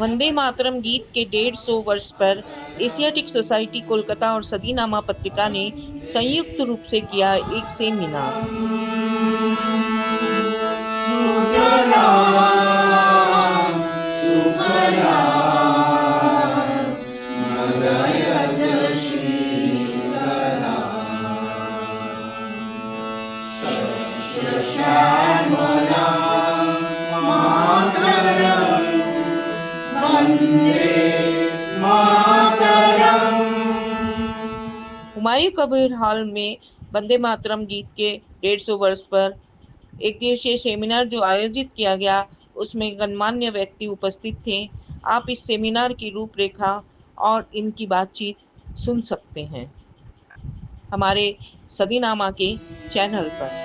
वंदे मातरम गीत के 150 वर्ष पर एशियाटिक सोसाइटी कोलकाता और सदीनामा पत्रिका ने संयुक्त रूप से किया एक सेमिनार। हुमायूं कबीर हॉल में वंदे मातरम गीत के 150 वर्ष पर एक दिवसीय सेमिनार जो आयोजित किया गया, उसमें गणमान्य व्यक्ति उपस्थित थे। आप इस सेमिनार की रूपरेखा और इनकी बातचीत सुन सकते हैं हमारे सदीनामा के चैनल पर।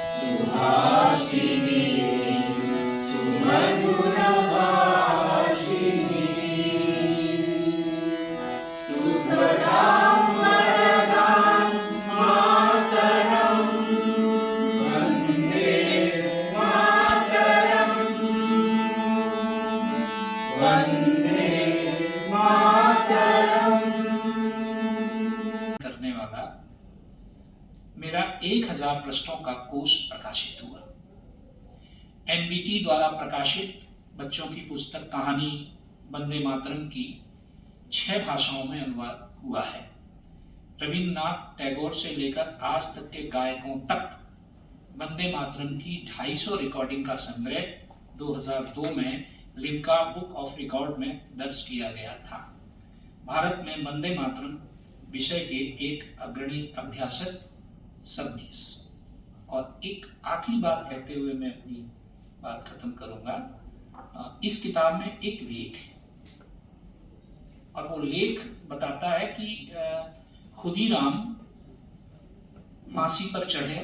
करने वाला मेरा 1000 पृष्ठों का कोष प्रकाशित हुआ। एनबीटी द्वारा प्रकाशित बच्चों की पुस्तक कहानी वंदे मातरम की 6 भाषाओं में अनुवाद हुआ है। रविन्द्रनाथ टैगोर से लेकर आज तक के गायकों तक वंदे मातरम की 250 रिकॉर्डिंग का संग्रह 2002 में लिम्का बुक ऑफ रिकॉर्ड में दर्ज किया गया था। भारत में वंदे मातरम विषय के एक अग्रणी अभ्यासक सबनीस। और एक आखिरी बात कहते हुए मैं अपनी बात खत्म करूंगा। इस किताब में एक लेख है और वो लेख बताता है कि खुदीराम फांसी पर चढ़े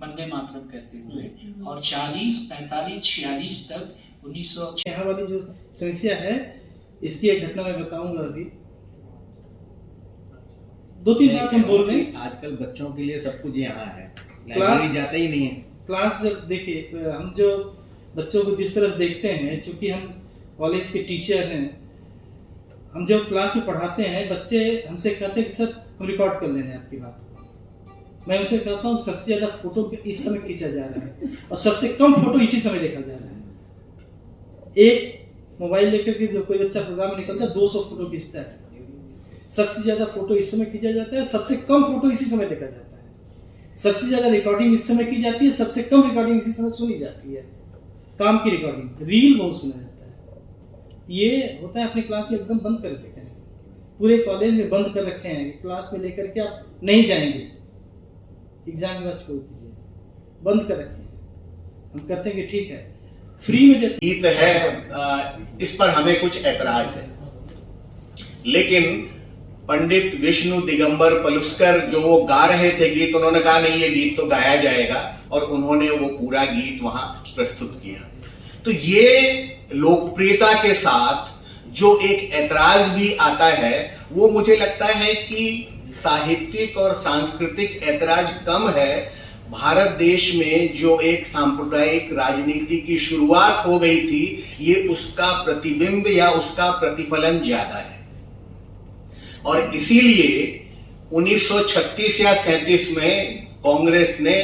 वंदे मातरम कहते हुए और 40, 45, 46 तक 1906 यहाँ वाली जो समस्या है, इसकी एक घटना मैं बताऊंगा। अभी 2-3 बात हम बोल रहे हैं। आजकल बच्चों के लिए सब कुछ यहाँ है, लाइब्रेरी जाता ही नहीं है। क्लास जब देखिए, हम जो बच्चों को जिस तरह से देखते हैं, चूंकि हम कॉलेज के टीचर हैं, हम जब क्लास में पढ़ाते हैं, बच्चे हमसे कहते हैं कि सर हम रिकॉर्ड कर ले रहे हैं आपकी बात। मैं उनसे कहता हूँ सबसे ज्यादा फोटो इस समय खींचा जा रहा है और सबसे कम फोटो इसी समय देखा जा रहा है। एक मोबाइल लेकर के जो कोई बच्चा प्रोग्राम निकलता है 200 फोटो खींचता है। सबसे ज्यादा फोटो इस समय खींचा जाता है, सबसे कम फोटो इसी समय देखा जाता है। सबसे ज्यादा रिकॉर्डिंग इस समय की जाती है, सबसे कम रिकॉर्डिंग इसी समय सुनी जाती है। काम की रिकॉर्डिंग, रील बहुत सुना जाता है। ये होता है अपने क्लास में एकदम बंद कर देते हैं, पूरे कॉलेज में बंद कर रखे हैं। क्लास में लेकर के आप नहीं जाएंगे, एग्जाम के बाद छोड़ दीजिए, बंद कर रखे हैं। हम कहते हैं कि ठीक है, फ्री में देते गीत है, इस पर हमें कुछ ऐतराज है। लेकिन पंडित विष्णु दिगंबर पलुस्कर जो वो गा रहे थे गीत, उन्होंने कहा नहीं ये गीत तो गाया जाएगा, और उन्होंने वो पूरा गीत वहां प्रस्तुत किया। तो ये लोकप्रियता के साथ जो एक ऐतराज भी आता है, वो मुझे लगता है कि साहित्यिक और सांस्कृतिक ऐतराज कम है। भारत देश में जो एक सांप्रदायिक राजनीति की शुरुआत हो गई थी, ये उसका प्रतिबिंब या उसका प्रतिफलन ज्यादा है। और इसीलिए 1936 या 37 में कांग्रेस ने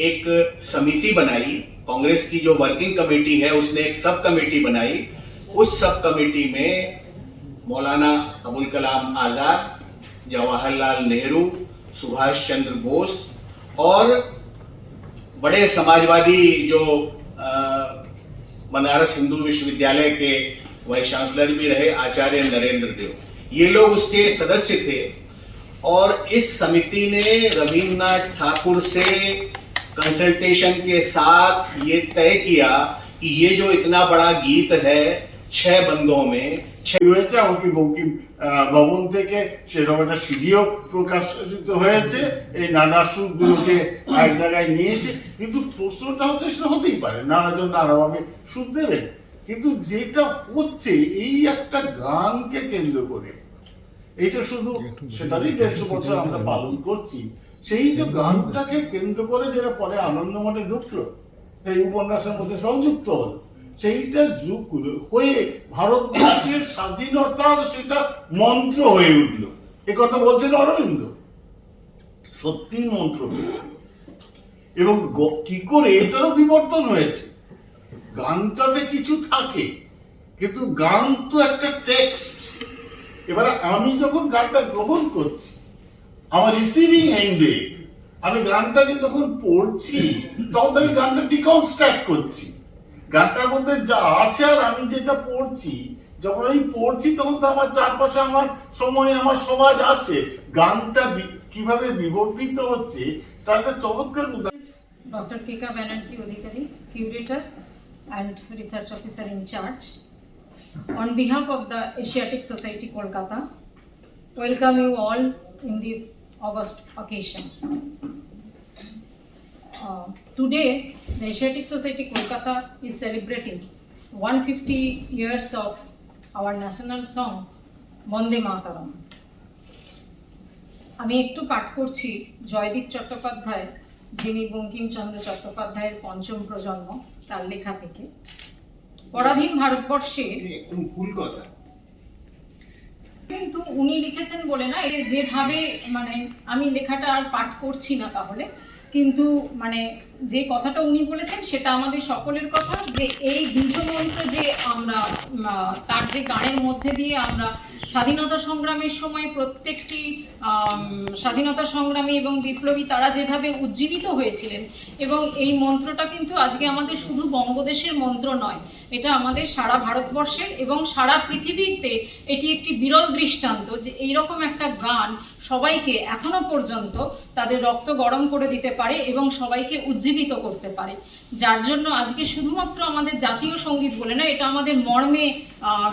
एक समिति बनाई। कांग्रेस की जो वर्किंग कमेटी है, उसने एक सब कमेटी बनाई। उस सब कमेटी में मौलाना अबुल कलाम आजाद, जवाहरलाल नेहरू, सुभाष चंद्र बोस और बड़े समाजवादी जो बनारस हिंदू विश्वविद्यालय के वाइस चांसलर भी रहे, आचार्य नरेंद्र देव, ये लोग उसके सदस्य थे। और इस समिति ने रविन्द्रनाथ ठाकुर से कंसल्टेशन के साथ ये तय किया कि ये जो इतना बड़ा गीत है 6 बंदों में, হয়েছে, এমনকি বঙ্কিম ভবন থেকে সেরকম একটা সিডিও প্রকাশিত হয়েছে, এই নানা সুদগুলোকে এক জায়গায় নিয়েছে। কিন্তু প্রশ্নটা হচ্ছে সেটা হতেই পারে, নানাজন নানাভাবে সুদ দেবেন, কিন্তু যেটা হচ্ছে এই একটা গানকে কেন্দ্র করে, এইটা শুধু সেটারই 150 বছর আমরা পালন করছি, সেই যে গানটাকে কেন্দ্র করে যেটা পরে আনন্দমঠে ঢুকলো, এই উপন্যাসের মধ্যে সংযুক্ত হলো, সেইটা যুগ হয়ে ভারতবর্ষের স্বাধীনতার সেটা মন্ত্র হয়ে উঠলো। এ কথা বলছেন অরবিন্দ, সত্যি মন্ত্র। এবং কি করে এটারও বিবর্তন হয়েছে, গানটাতে কিছু থাকে কিন্তু গান তো একটা টেক্সট। এবারে আমি যখন গানটা গ্রহণ করছি, আমার রিসিভিং এন্ডে আমি গানটাকে যখন পড়ছি, তখন আমি গানটা ডিকনস্ট্রাক্ট করছি, গানটার মধ্যে যা আছে আর আমি যেটা পড়ছি, যখন আমি পড়ছি তখন তো আমার চারপাশে আমার সময়, আমার সমাজ আছে, গানটা কিভাবে বিবর্তিত হচ্ছে তার একটা চমৎকার উদাহরণ। Dr. K.K. Banerjee Odhikari, Curator and Research Officer in charge. On behalf of the Asiatic Society Kolkata, welcome you all in this August occasion. Today, the Asiatic Society Kolkata is celebrating 150 years of our national song, Bonde Mataram. আমি একটু পাঠ করছি জয়দীপ চট্টোপাধ্যায়, যিনি বঙ্কিমচন্দ্র চট্টোপাধ্যায়ের পঞ্চম প্রজন্ম, তার লেখা থেকে। পরাধীন ভারতবর্ষে একদম ভুল কথা, কিন্তু উনি লিখেছেন বলে না, যেভাবে মানে আমি লেখাটা আর পাঠ করছি না, তাহলে কিন্তু মানে যে কথাটা উনি বলেছেন সেটা আমাদের সকলের কথা, যে এই বীজমন্ত্র যে আমরা তার যে গানের মধ্যে দিয়ে আমরা স্বাধীনতা সংগ্রামের সময় প্রত্যেকটি স্বাধীনতা সংগ্রামী এবং বিপ্লবী তারা যেভাবে উজ্জীবিত হয়েছিলেন, এবং এই মন্ত্রটা কিন্তু আজকে আমাদের শুধু বঙ্গদেশের মন্ত্র নয়, এটা আমাদের সারা ভারতবর্ষের এবং সারা পৃথিবীতে এটি একটি বিরল দৃষ্টান্ত যে এইরকম একটা গান সবাইকে এখনো পর্যন্ত তাদের রক্ত গরম করে দিতে পারে এবং সবাইকে উজ্জীবিত করতে পারে, যার জন্য আজকে শুধুমাত্র আমাদের জাতীয় সঙ্গীত বলে না, এটা আমাদের মর্মে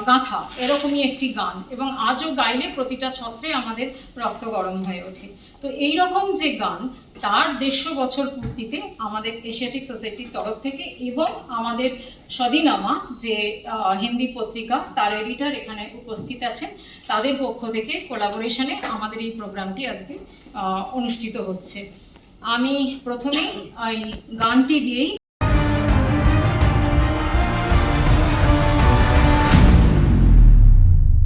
গাঁথা এরকমই একটি গান, এবং আজও গাইলে প্রতিটা ছত্রে আমাদের রক্ত গরম হয়ে ওঠে। তো এই রকম যে গান, তার 150 বছর পূর্তিতে আমাদের এশিয়াটিক সোসাইটির তরফ থেকে এবং আমাদের স্বাধীনামা যে হিন্দি পত্রিকা, তার এডিটর এখানে উপস্থিত আছেন, তাদের পক্ষ থেকে কোলাবোরেশনে আমাদের এই প্রোগ্রামটি আজকে অনুষ্ঠিত হচ্ছে। আমি প্রথমেই এই গানটি দিয়েই